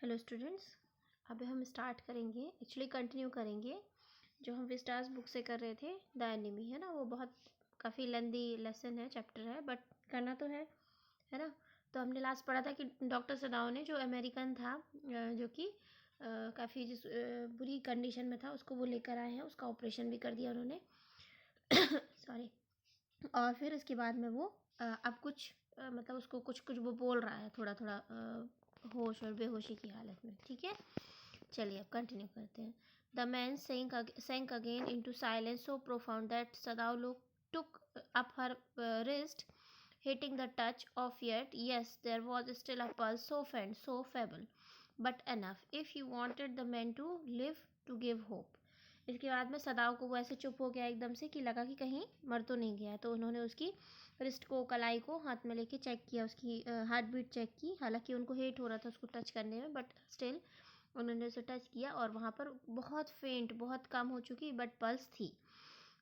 Hello students, अभी हम start करेंगे, एक्चुअली कंटिन्यू करेंगे जो हम विस्टास बुक से कर रहे थे। द एनिमी है ना, वो बहुत काफ़ी लेंदी लेसन है, चैप्टर है, बट करना तो है ना। तो हमने लास्ट पढ़ा था कि डॉक्टर सदाओ ने, जो अमेरिकन था, जो कि काफ़ी जिस बुरी कंडीशन में था, उसको वो लेकर आए हैं, उसका ऑपरेशन भी कर दिया उन्होंने। सॉरी। और फिर इसके बाद में वो अब कुछ मतलब उसको कुछ कुछ वो बोल रहा है, थोड़ा थोड़ा होश और बेहोशी की हालत में। ठीक है, चलिए अब कंटिन्यू करते हैं। The man sank again into silence so profound that Sadao took up her wrist, hitting the touch of yet. Yes, there was still a pulse, so faint, so feeble, but enough, if you wanted the man to live, to give hope. इसके बाद में सदाव को वो ऐसे चुप हो गया एकदम से कि लगा कि कहीं मर तो नहीं गया। तो उन्होंने उसकी रिस्ट को, कलाई को हाथ में लेके चेक किया, उसकी हार्ट बीट चेक की। हालांकि उनको हेट हो रहा था उसको टच करने में, बट स्टिल उन्होंने उसे टच किया और वहाँ पर बहुत फेंट, बहुत कम हो चुकी, बट पल्स थी।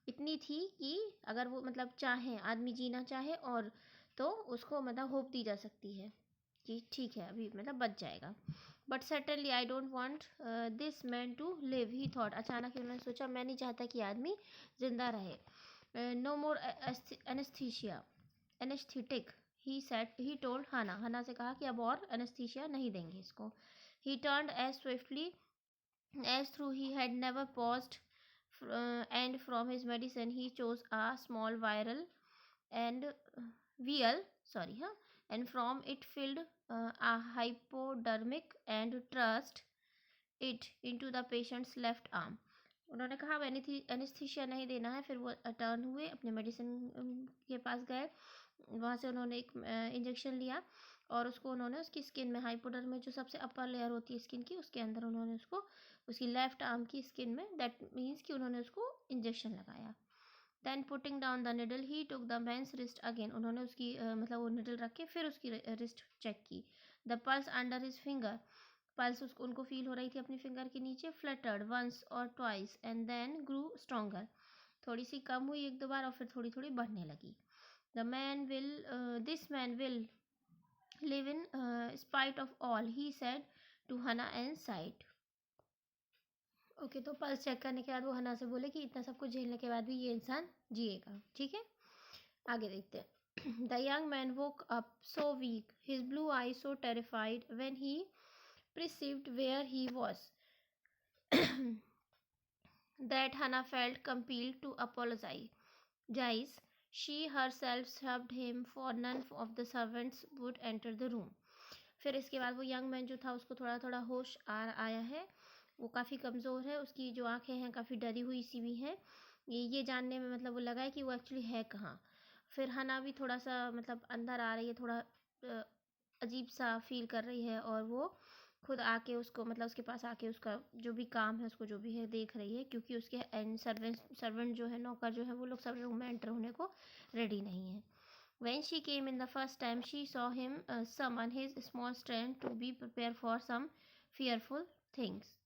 इतनी थी कि अगर वो मतलब चाहे, आदमी जीना चाहे और तो उसको मतलब होप दी जा सकती है कि ठीक है अभी मतलब बच जाएगा। But certainly I don't want this man to live, he thought. अचानक ही उन्होंने सोचा, मैं नहीं चाहता कि आदमी जिंदा रहे। No more anaesthesia, anaesthetic, he told Hana. Hana से कहा कि अब और एनेस्थीसिया नहीं देंगे इसको। He turned as swiftly as through he had never paused, and from his medicine he chose a small and vial, and from it filled a hypodermic and thrust it into the patient's left arm. उन्होंने कहा अब anaesthesia नहीं देना है। फिर वो turn हुए, अपने मेडिसिन के पास गए, वहाँ से उन्होंने एक इंजेक्शन लिया और उसको उन्होंने उसकी स्किन में, हाइपोडर में जो सबसे अपर लेयर होती है स्किन की, उसके अंदर उन्होंने उसको उसकी लेफ्ट आर्म की स्किन में, दैट मीन्स कि उन्होंने उसको इंजेक्शन लगाया। Then putting down the needle he took the man's wrist again. उन्होंने उसकी मतलब वो निडल रख के फिर उसकी रिस्ट चेक की। The pulse under his finger, pulse उसको उनको फील हो रही थी अपनी फिंगर के नीचे। फ्लटर्ड वंस और twice and then grew stronger, थोड़ी सी कम हुई एक दो बार और फिर थोड़ी थोड़ी बढ़ने लगी। This man will live in spite of all, he said to Hana and sighed. Okay, तो पल्स चेक करने के बाद वो हना से बोले कि इतना सब कुछ झेलने के बाद भी ये इंसान जिएगा। ठीक है, आगे देखते हैं। The young man woke up so weak, his blue I so terrified when he perceived where he was, that Hannah felt compelled to apologize. She herself shoved him, for none of the servants would enter the room. फिर इसके बाद वो young man जो था उसको थोड़ा थोड़ा होश आया है। वो काफ़ी कमज़ोर है, उसकी जो आंखें हैं काफ़ी डरी हुई सी भी हैं। ये जानने में मतलब वो लगा है कि वो एक्चुअली है कहाँ। फिर हना भी थोड़ा सा मतलब अंदर आ रही है, थोड़ा अजीब सा फील कर रही है और वो खुद आके उसको मतलब उसके पास आके उसका जो भी काम है उसको जो भी है देख रही है, क्योंकि उसके एंड सर्वेंट जो है, नौकर जो है, वो लोग सब रूम में एंटर होने को रेडी नहीं है। When she came in the first time, she saw him summon his small strength to be prepared for some fearful things.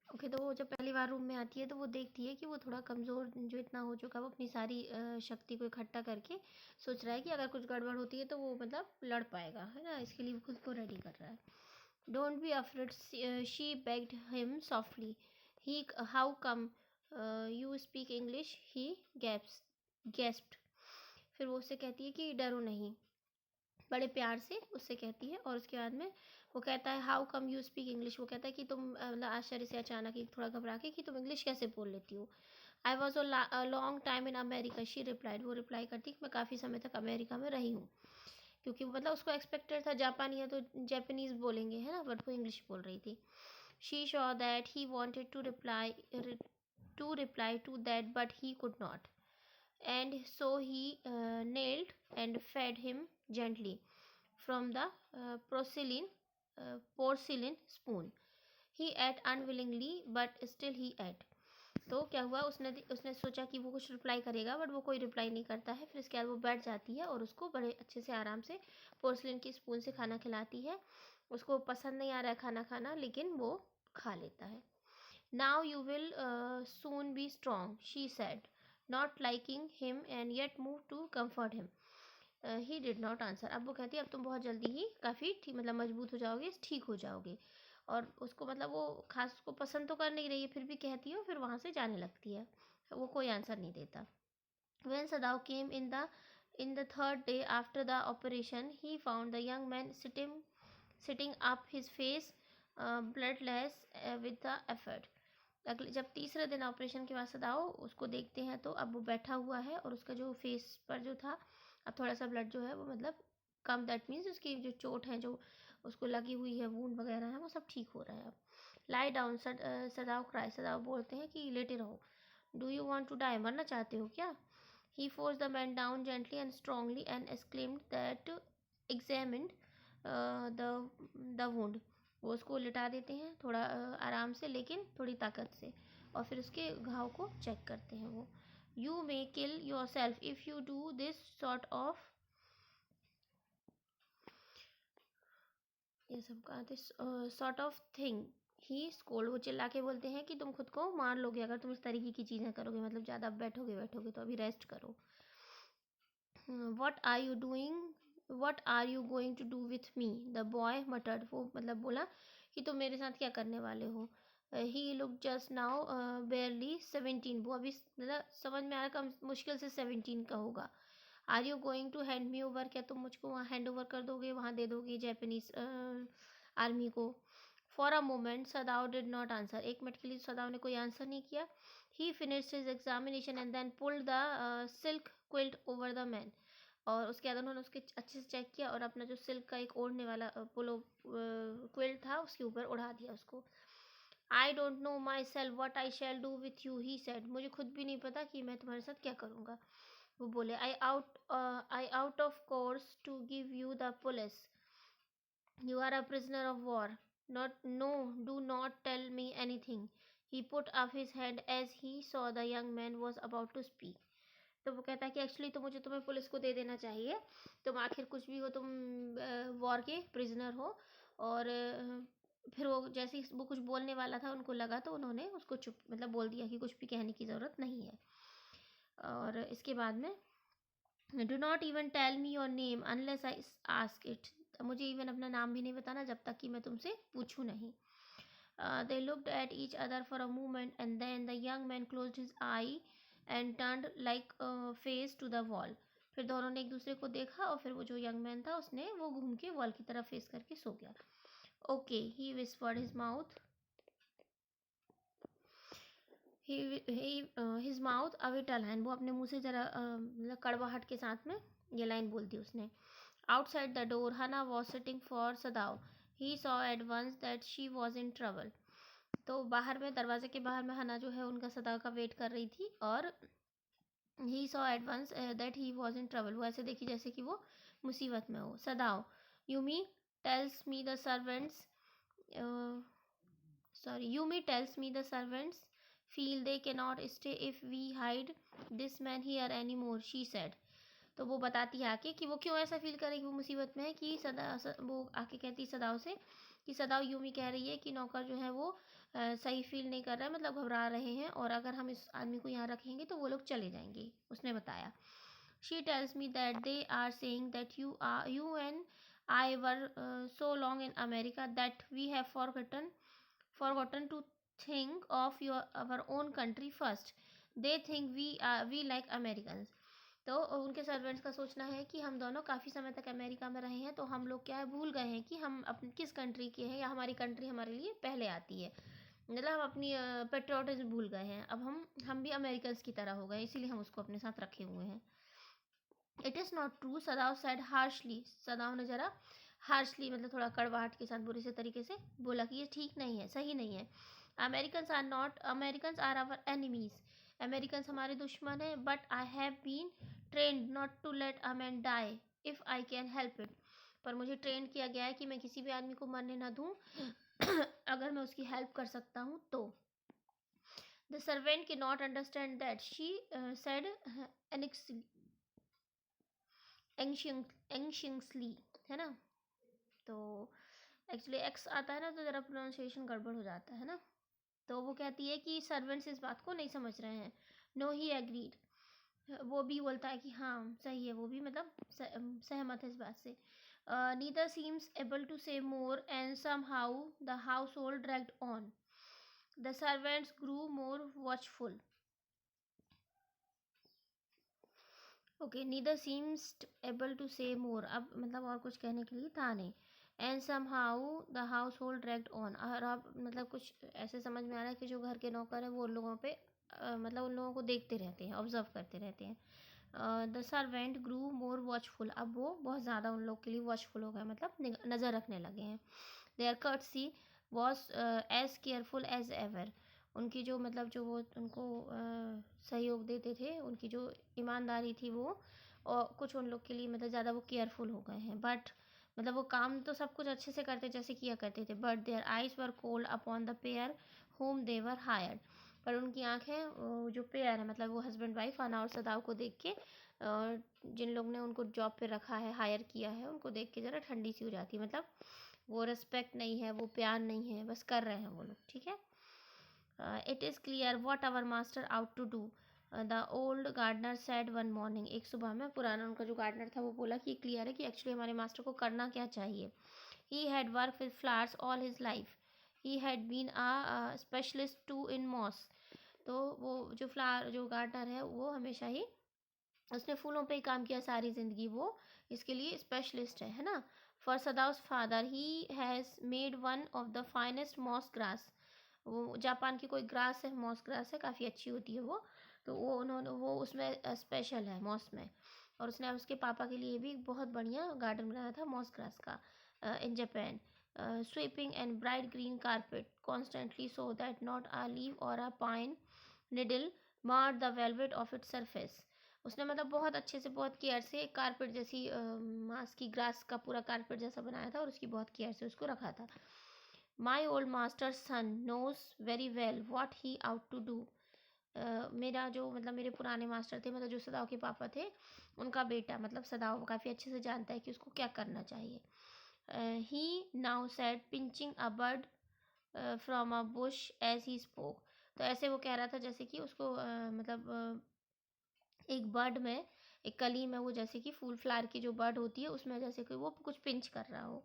Okay, तो वो जब पहली बार रूम में आती है तो वो देखती है कि वो थोड़ा कमज़ोर जो इतना हो चुका है, वो अपनी सारी शक्ति को इकट्ठा करके सोच रहा है कि अगर कुछ गड़बड़ होती है तो वो मतलब लड़ पाएगा, है ना। इसके लिए वो खुद को रेडी कर रहा है। Don't be afraid, she begged him softly. He how come you speak English, he gasped. फिर वो उससे कहती है कि डरो नहीं, बड़े प्यार से उससे कहती है। और उसके बाद में वो कहता है how come you speak English. वो कहता है कि तुम मतलब आश्चर्य से अचानक ही थोड़ा घबरा के कि तुम इंग्लिश कैसे बोल लेती हो। I was a long time in America, she replied. वो रिप्लाई करती कि मैं काफ़ी समय तक अमेरिका में रही हूँ, क्योंकि वो मतलब उसको एक्सपेक्टेड था जापानी है तो जापानीज़ बोलेंगे, है ना, बट वो इंग्लिश बोल रही थी। She saw that he wanted to reply to that but he could not, and so he knelt and fed him gently from the porcelain spoon. He ate unwillingly, but still he ate. तो क्या हुआ, उसने सोचा कि वो कुछ reply करेगा, but वो कोई रिप्लाई नहीं करता है। फिर इसके बाद वो बैठ जाती है और उसको बड़े अच्छे से आराम से पोर्सलिन की स्पून से खाना खिलाती है। उसको पसंद नहीं आ रहा है खाना खाना, लेकिन वो खा लेता है। Now you will soon be strong, she said, not liking him and yet moved to comfort him. He did not answer. अब वो कहती है अब तुम बहुत जल्दी ही काफ़ी ठीक मतलब मजबूत हो जाओगे, ठीक हो जाओगे। और उसको मतलब वो खास उसको पसंद तो कर नहीं रही है, फिर भी कहती है, फिर वहाँ से जाने लगती है। वो कोई आंसर नहीं देता। When Sadao came in the third day after the operation, he found the young man sitting up, his face bloodless with the effort. अगले जब तीसरे दिन ऑपरेशन के बाद सदाओ उसको देखते हैं तो अब वो बैठा हुआ है और उसका जो फेस पर जो था अब थोड़ा सा ब्लड जो है वो मतलब कम, दैट मीन्स उसकी जो चोट है जो उसको लगी हुई है वूंड वगैरह है वो सब ठीक हो रहा है अब। लाई डाउन सदाओ क्राई, सदाओ बोलते हैं कि लेटे रहो। Do you want to die, मरना चाहते हो क्या? He forced the man down gently and strongly and exclaimed that examined the wound. वो उसको लिटा देते हैं थोड़ा आराम से लेकिन थोड़ी ताकत से, और फिर उसके घाव को चेक करते हैं वो। You may kill yourself if you do this ये सब कहा this sort of thing. He scold, वो चिल्ला के बोलते हैं कि तुम खुद को मार लोगे अगर तुम इस तरीके की चीज़ें करोगे, मतलब ज़्यादा बैठोगे तो अभी रेस्ट करो। What are you doing? What are you going to do with me? The boy muttered. वो मतलब बोला कि तुम मेरे साथ क्या करने वाले हो? He looked just now barely 17. वो अभी मतलब समझ में आ रहा कम मुश्किल से 17 का होगा। Are you going to hand me over? क्या तुम मुझको वहाँ हैंड ओवर कर दोगे, वहाँ दे दोगे जापानीज आर्मी को? For a moment, Sadao did not answer. एक मिनट के लिए सदाव ने कोई आंसर नहीं किया। He finished his examination and then pulled the silk quilt over the man. और उसके बाद उन्होंने उसके अच्छे से चेक किया और अपना जो सिल्क का एक ओढ़ने वाला पुलो क्विल्ट था उसके ऊपर उड़ा दिया उसको। I don't know my self what I shall do with you, he said. मुझे खुद भी नहीं पता कि मैं तुम्हारे साथ क्या करूँगा, वो बोले। I out of course to give you the police, you are a prisoner of war. Not no, do not tell me anything. He put up his hand as he saw the young man was about to speak. तो वो कहता है कि actually तो मुझे तुम्हें police को दे देना चाहिए, तुम आखिर कुछ भी हो, तुम वॉर के प्रिजनर हो। और फिर वो जैसे ही वो कुछ बोलने वाला था उनको लगा तो उन्होंने उसको चुप मतलब बोल दिया कि कुछ भी कहने की ज़रूरत नहीं है। और इसके बाद में do not even tell me your name unless I ask it, मुझे इवन अपना नाम भी नहीं बताना जब तक कि मैं तुमसे पूछूं नहीं। They looked at each other for a moment and then the young man closed his eye and turned like a face to the wall. फिर दोनों ने एक दूसरे को देखा और फिर वो जो यंग मैन था उसने वो घूम के वॉल की तरफ फेस करके सो गया। Okay, he whispered his mouth, his mouth a wit a line, वो अपने मुंह से जरा मतलब कड़वाहट के साथ में ये लाइन बोल दी उसने। Outside the door Hana was sitting for Sadao, he saw at once that she was in trouble. तो बाहर में दरवाजे के बाहर में हना जो है उनका सदाव का वेट कर रही थी और he saw at once that he was in trouble, वो ऐसे देखी जैसे कि वो मुसीबत में हो। Sadao, Yumi tells me the servants Yumi tells me the servants feel they cannot stay if we hide this man here anymore, she said. तो वो बताती है आके कि वो क्यों ऐसा फील कर रही है, वो मुसीबत में है कि वो आके कहती सदाव से कि सदाव यूमी कह रही है कि नौकर जो है वो सही फील नहीं कर रहा है, मतलब घबरा रहे हैं, और अगर हम इस आदमी को यहाँ रखेंगे तो वो लोग चले जाएंगे, उसने बताया। She tells me that they are saying that you and I were so long in America that we have forgotten to think of our own country first. They think we like Americans. तो उनके servants का सोचना है कि हम दोनों काफ़ी समय तक अमेरिका में रहे हैं तो हम लोग क्या है भूल गए हैं कि हम अपनी किस कंट्री के हैं या हमारी कंट्री हमारे लिए पहले आती है, मतलब हम अपनी पेट्रियोटिज्म भूल गए हैं, अब हम भी अमेरिकन्स की तरह हो गए, इसीलिए हम उसको अपने साथ रखे हुए हैं। It is not true, सदाव said harshly, सदाव ने जरा हार्शली मतलब थोड़ा कड़वाहट के साथ बुरे से तरीके से बोला कि ये ठीक नहीं है, सही नहीं है। Americans are our enemies, Americans हमारे दुश्मन हैं। But I have been trained not to let a man die if I can help it, पर मुझे ट्रेन किया गया है कि मैं किसी भी आदमी को मरने ना दूँ अगर मैं उसकी हेल्प कर सकता हूँ तो। द सर्वेंट के not understand that, she said anxiously, है ना। तो एक्चुअली एक्स आता है ना तो ज़रा प्रोनाउंसिएशन गड़बड़ हो जाता है ना। तो वो कहती है कि सर्वेंट्स इस बात को नहीं समझ रहे हैं। नो, ही एग्रीड, वो भी बोलता है कि हाँ सही है, वो भी मतलब सहमत है इस बात से. Neither seems able to say more and somehow the household dragged on. The servants grew more watchful. Okay, neither seems able to say more, अब मतलब और कुछ कहने के लिए था नहीं. And somehow the household dragged on, और अब मतलब कुछ ऐसे समझ में आ रहा है कि जो घर के नौकर है वो उन लोगों पे मतलब उन लोगों को देखते रहते हैं, ऑब्जर्व करते रहते हैं. The servant grew more watchful, अब वो बहुत ज़्यादा उन लोग के लिए वॉचफुल हो गए, मतलब नज़र रखने लगे हैं. Their courtesy was as careful as ever, उनकी जो मतलब जो वो उनको सहयोग देते थे, उनकी जो ईमानदारी थी वो, और कुछ उन लोग के लिए मतलब ज़्यादा वो केयरफुल हो गए हैं. बट मतलब वो काम तो सब कुछ अच्छे से करते जैसे किया करते थे, but their eyes were cold upon the pair home they were hired, पर उनकी आंखें जो पेयर है मतलब वो हस्बैंड वाइफ आना और सदाव को देख के जिन लोग ने उनको जॉब पे रखा है, हायर किया है, उनको देख के ज़रा ठंडी सी हो जाती है. मतलब वो रिस्पेक्ट नहीं है, वो प्यार नहीं है, बस कर रहे हैं वो लोग. ठीक है. It is clear what our master ought to do, the old gardener said one morning. एक सुबह में पुराना उनका जो गार्डनर था वो बोला कि क्लियर है कि एक्चुअली हमारे मास्टर को करना क्या चाहिए. He had work with flowers all his life. He had been a specialist too in moss. तो वो जो फ्लावर जो गार्डनर है वो हमेशा ही उसने फूलों पे ही काम किया सारी ज़िंदगी, वो इसके लिए स्पेशलिस्ट है ना. For Sadao's father he has made one of the finest moss grass. वो जापान की कोई ग्रास है, मॉस ग्रास है, काफ़ी अच्छी होती है वो. तो वो उन्होंने वो उसमें स्पेशल है मॉस में, और उसने उसके पापा के लिए भी बहुत बढ़िया गार्डन बनाया था मॉस ग्रास का in Japan. Sweeping and bright green carpet constantly so that not a leave और अ पाइन निडल मार the velvet of it surface. उसने मतलब बहुत अच्छे से, बहुत केयर से कारपेट जैसी मांस की ग्रास का पूरा कारपेट जैसा बनाया था और उसकी बहुत केयर से उसको रखा था. My old master son knows very well what he ought to do. मेरा जो मतलब मेरे पुराने मास्टर थे, मतलब जो सदाव के पापा थे, उनका बेटा मतलब सदाव काफ़ी अच्छे से जानता है कि उसको क्या करना चाहिए. He now said pinching a bird from a bush as he spoke. तो ऐसे वो कह रहा था जैसे कि उसको मतलब एक बर्ड में, एक कली में, वो जैसे कि फूल फ्लावर की जो बर्ड होती है उसमें जैसे कि वो कुछ पिंच कर रहा हो.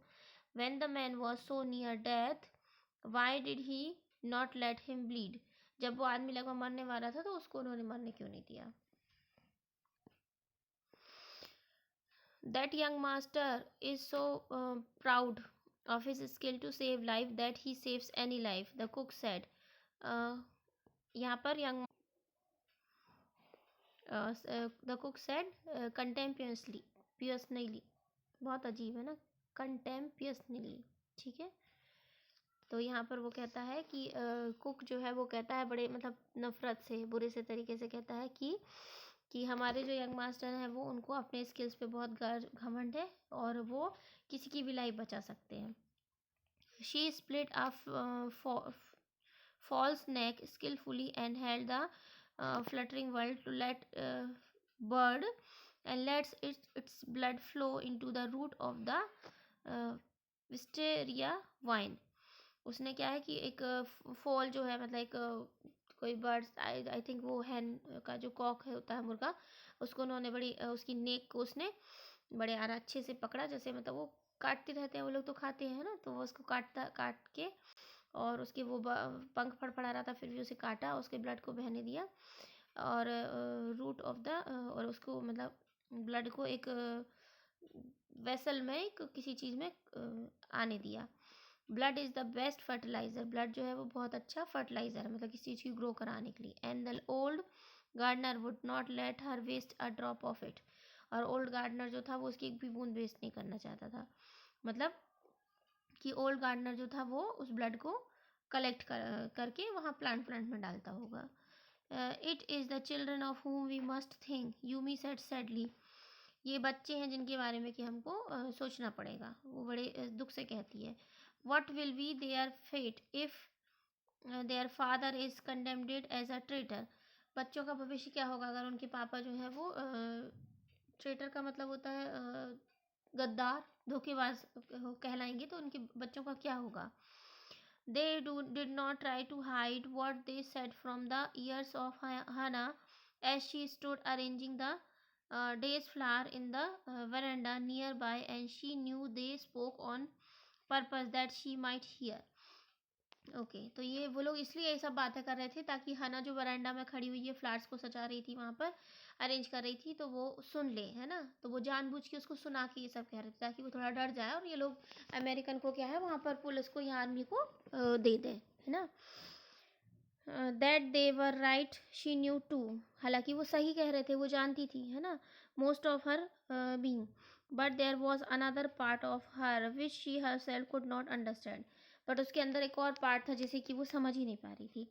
When the man was so near death, why did he not let him bleed? जब वो आदमी लगभग मरने वाला था तो उसको उन्होंने मरने क्यों नहीं दिया. That young master is so proud of his skill to save life that he saves any life, the cook said. यहाँ पर young the cook said contemptuously, personally, बहुत अजीब है ना, contemptuously. ठीक है. तो यहाँ पर वो कहता है कि कुक जो है वो कहता है बड़े मतलब नफ़रत से, बुरे से तरीके से कहता है कि हमारे जो यंग मास्टर हैं वो, उनको अपने स्किल्स पे बहुत गर्व घमंड है और वो किसी की भी लाइफ बचा सकते हैं. She split a false neck skillfully and held the fluttering world to let bird and lets its blood flow into the root of the wisteria vine. उसने क्या है कि एक फॉल जो है, मतलब एक कोई बर्ड्स, आई थिंक वो हैन का जो कॉक है होता है मुर्गा, उसको उन्होंने बड़ी उसकी नेक को उसने बड़े अच्छे से पकड़ा, जैसे मतलब वो काटते रहते हैं वो लोग तो खाते हैं ना, तो वो उसको काट के, और उसके वो पंख फड़फड़ा रहा था, फिर भी उसे काटा, उसके ब्लड को बहने दिया, और रूट ऑफ द और उसको मतलब ब्लड को एक वेसल में, एक किसी चीज़ में आने दिया. Blood is the best fertiliser, blood जो है वो बहुत अच्छा फर्टिलाइज़र है, मतलब किसी चीज़ की ग्रो कराने के लिए. And the old gardener would not let her waste a drop of it. और ओल्ड गार्डनर जो था वो उसकी एक भी बूंद वेस्ट नहीं करना चाहता था. मतलब कि ओल्ड गार्डनर जो था वो उस ब्लड को कलेक्ट करके वहाँ प्लांट में डालता होगा. It is the children of whom we must think, Yumi said sadly. ये बच्चे हैं जिनके बारे में कि हमको सोचना पड़ेगा, वो बड़े दुख से कहती है. What will be their fate if their father is condemned as a traitor. बच्चों का भविष्य क्या होगा अगर उनके पापा जो है वो ट्रेटर का मतलब होता है गद्दार, धोखेबाज कहलाएंगे, तो उनके बच्चों का क्या होगा. They did not try to hide what they said from the ears of Hannah as she stood arranging the day's flower in the veranda nearby, and she knew they spoke on purpose that she might hear. Okay तो ये वो लोग इसलिए ये सब बातें कर रहे थे ताकि हना जो वरांडा में खड़ी हुई है फ्लावर्स को सजा रही थी वहाँ पर अरेंज कर रही थी तो वो सुन ले, है ना। तो वो जानबूझ के उसको सुना के ये सब कह रहे थे ताकि वो थोड़ा डर जाए और ये लोग अमेरिकन को क्या है वहाँ पर पुलिस को या आर्मी को दे दें, है ना। That they were right she knew too, हालांकि वो सही कह रहे थे, वो जानती थी, है ना, most of her being, but there was another part of her which she herself could not understand, but उसके अंदर एक और पार्ट था जिसे कि वो समझ ही नहीं पा रही थी।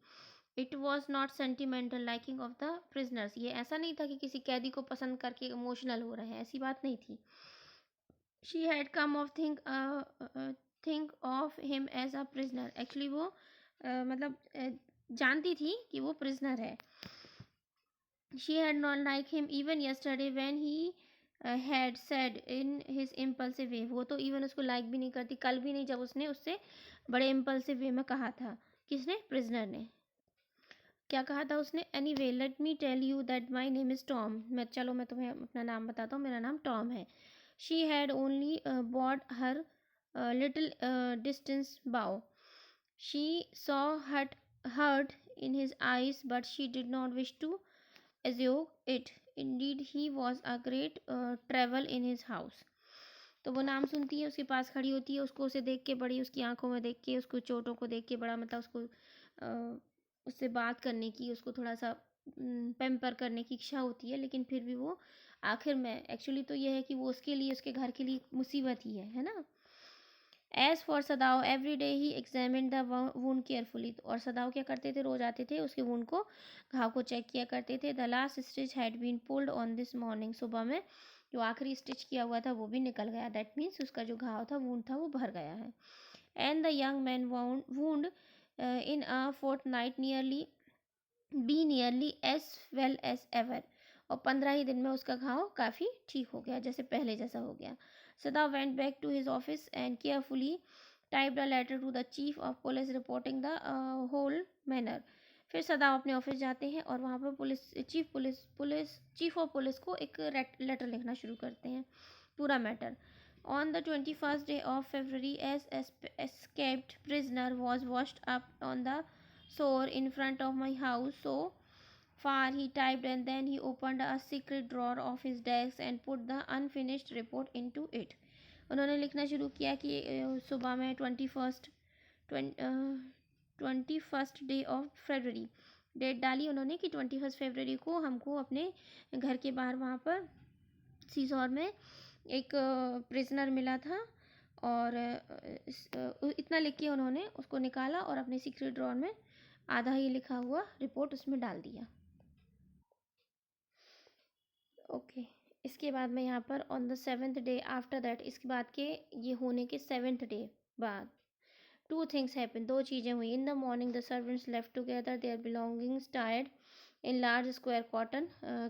It was not sentimental liking of the prisoners, ये ऐसा नहीं था कि किसी कैदी को पसंद करके इमोशनल हो रहे हैं, ऐसी बात नहीं थी। She had come of think of him as a prisoner, actually वो मतलब जानती थी कि वो प्रिजनर है। She had not like him even yesterday when he had said in his impulsive way, वो तो इवन उसको लाइक भी नहीं करती, कल भी नहीं जब उसने उससे बड़े इम्पल्सिव वे में कहा था। किसने? प्रिजनर ने। क्या कहा था उसने? Anyway let me tell you that my name is Tom, मैं तुम्हें अपना नाम बताता हूँ, मेरा नाम टॉम है। She had only bowed her little distance bow, she saw hurt in his eyes, but she did not wish to assume it. Indeed, he was a great trouble in his house. तो वो नाम सुनती है, उसके पास खड़ी होती है, उसको उसे देख के बड़ी, उसकी आंखों में देख के, उसको चोटों को देख के बड़ा मतलब उसको उससे बात करने की, उसको थोड़ा सा पैम्पर करने की इच्छा होती है, लेकिन फिर भी वो आखिर में एक्चुअली तो ये है कि वो उसके लिए, उसके घर के लिए मुसीबत ही है ना। As for Sadao every day he examine the wound carefully, और सदाव क्या करते थे, रोज आते थे उसके वूंड को, घाव को चेक किया करते थे। The last stitch had been pulled on this morning, सुबह में जो आखिरी स्टिच किया हुआ था वो भी निकल गया, दैट मीन्स उसका जो घाव था, वूंड था, वो भर गया है। And the young man wound in a fortnight nearly as well as ever, और 15 ही दिन में उसका घाव काफ़ी ठीक हो गया, जैसे पहले जैसा हो गया। Sada went back to his office and carefully typed a letter to the chief of police reporting the whole manner. फिर सदाव अपने ऑफिस जाते हैं और वहाँ पर चीफ ऑफ पुलिस को एक लेटर लिखना शुरू करते हैं, पूरा matter. On the 21st day of February, as escaped prisoner was washed up on the shore in front of my house. So far, he typed, and then he opened a secret drawer of his desk and put the unfinished report into it. उन्होंने लिखना शुरू किया कि सुबह में 21st day of February, date डाली उन्होंने कि 21 फरवरी को हमको अपने घर के बाहर वहाँ पर सीजोर में एक प्रिजनर मिला था, और इतना लिख के उन्होंने उसको निकाला और अपने सीक्रेट ड्रॉर में आधा ही लिखा हुआ रिपोर्ट उसमें डाल दिया। ओके इसके बाद में यहाँ पर on the 7th day after that, इसके बाद के ये होने के 7th डे बाद, टू थिंग्स हैपन, दो चीज़ें हुई। In the morning the servants left together their belongings tied in large square cotton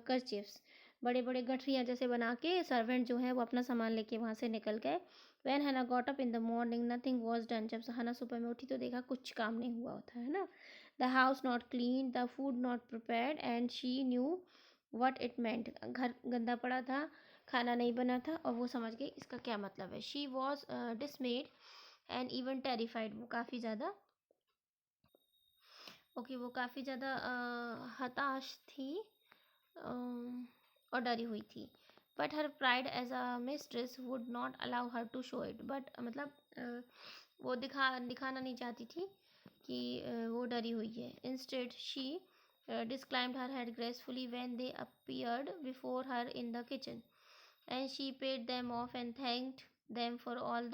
kerchiefs, बड़े बड़े गठरियाँ जैसे बना के सर्वेंट जो है वो अपना सामान लेके वहाँ से निकल गए। वैन हना got up in the morning nothing was done, जब हना सुबह में उठी तो देखा कुछ काम नहीं हुआ होता है ना। The house not clean, the food not prepared, and she knew what it meant, घर गंदा पड़ा था, खाना नहीं बना था, और वो समझ गई इसका क्या मतलब है। She was डिसमेड and even terrified, वो काफ़ी ज़्यादा वो काफ़ी ज़्यादा हताश थी और डरी हुई थी। But her pride as a mistress would not allow her to show it, but मतलब वो दिखाना नहीं चाहती थी कि वो डरी हुई है। Instead she disclaimed her head gracefully when they appeared before her in the kitchen, and she paid them off and thanked them for all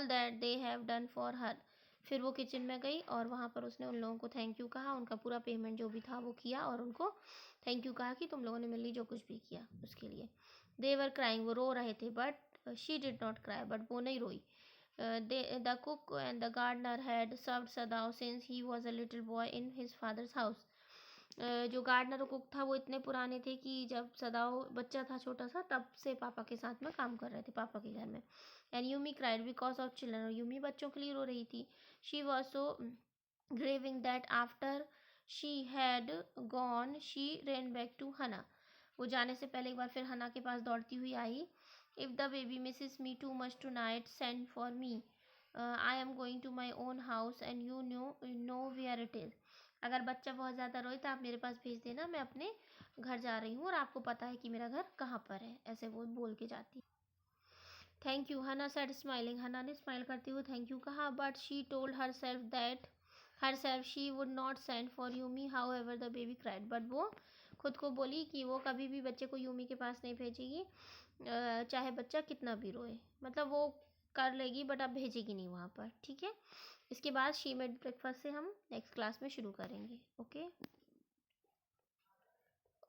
that they have done for her. फिर वो किचन में गई और वहाँ पर उसने उन लोगों को थैंक यू कहा, उनका पूरा पेमेंट जो भी था वो किया, और उनको थैंक यू कहा कि तुम लोगों ने मेरे लिए जो कुछ भी किया उसके लिए। दे वर क्राइंग, वो रो रहे थे, but she did not cry, but वो नहीं रोई। The cook and the gardener had served Sadao since he was a little boy in his father's house, जो गार्डनर और कुक था वो इतने पुराने थे कि जब सदाव बच्चा था छोटा सा तब से पापा के साथ में काम कर रहे थे पापा के घर में। And Yumi cried because of children, और यूमी बच्चों के लिए रो रही थी। She was so grieving that after she had gone she ran back to Hannah. वो जाने से पहले एक बार फिर हना के पास दौड़ती हुई आई. If the baby misses me too much tonight, send for me. I am going to my own house and you know where it is. अगर बच्चा बहुत ज़्यादा रोए तो आप मेरे पास भेज देना, मैं अपने घर जा रही हूँ और आपको पता है कि मेरा घर कहाँ पर है. ऐसे वो बोल के जाती. थैंक यू हना सेड स्माइलिंग. हना ने स्माइल करते हुए थैंक यू कहा. But she told herself she would not send for Yumi however the baby cried. But वो खुद को बोली कि वो कभी भी बच्चे को यूमी के पास नहीं भेजेगी, चाहे बच्चा कितना भी रोए. मतलब वो कर लेगी बट अब भेजेगी नहीं वहाँ पर. ठीक है. इसके बाद शी मेड ब्रेकफास्ट से हम नेक्स्ट क्लास में शुरू करेंगे. Okay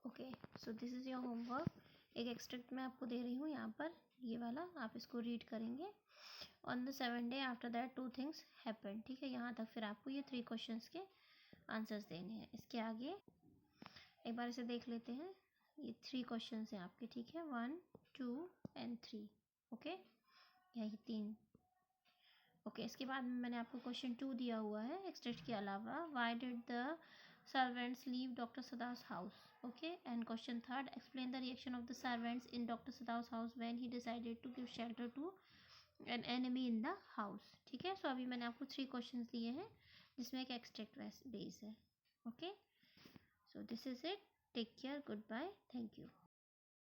okay so this is your homework. एक एक्सट्रैक्ट मैं आपको दे रही हूँ यहाँ पर, ये वाला आप इसको रीड करेंगे. On the 7th day after that 2 things happen. ठीक है. यहाँ तक फिर आपको ये 3 क्वेश्चंस के आंसर्स देने हैं. इसके आगे एक बार इसे देख लेते हैं. ये 3 क्वेश्चंस हैं आपके. ठीक है. 1 2 and 3. ओके यही 3. ओके इसके बाद मैंने आपको क्वेश्चन 2 दिया हुआ है एक्सट्रैक्ट के अलावा. Why did the servants leave Dr. Sada's house. Okay, and question 3, explain the reaction of the servants in Dr. Sada's house when he decided to give shelter to an enemy in the house. ठीक है. सो अभी मैंने आपको 3 questions दिए हैं जिसमें एक extract base है. Okay so this is it. Take care. Goodbye. Thank you.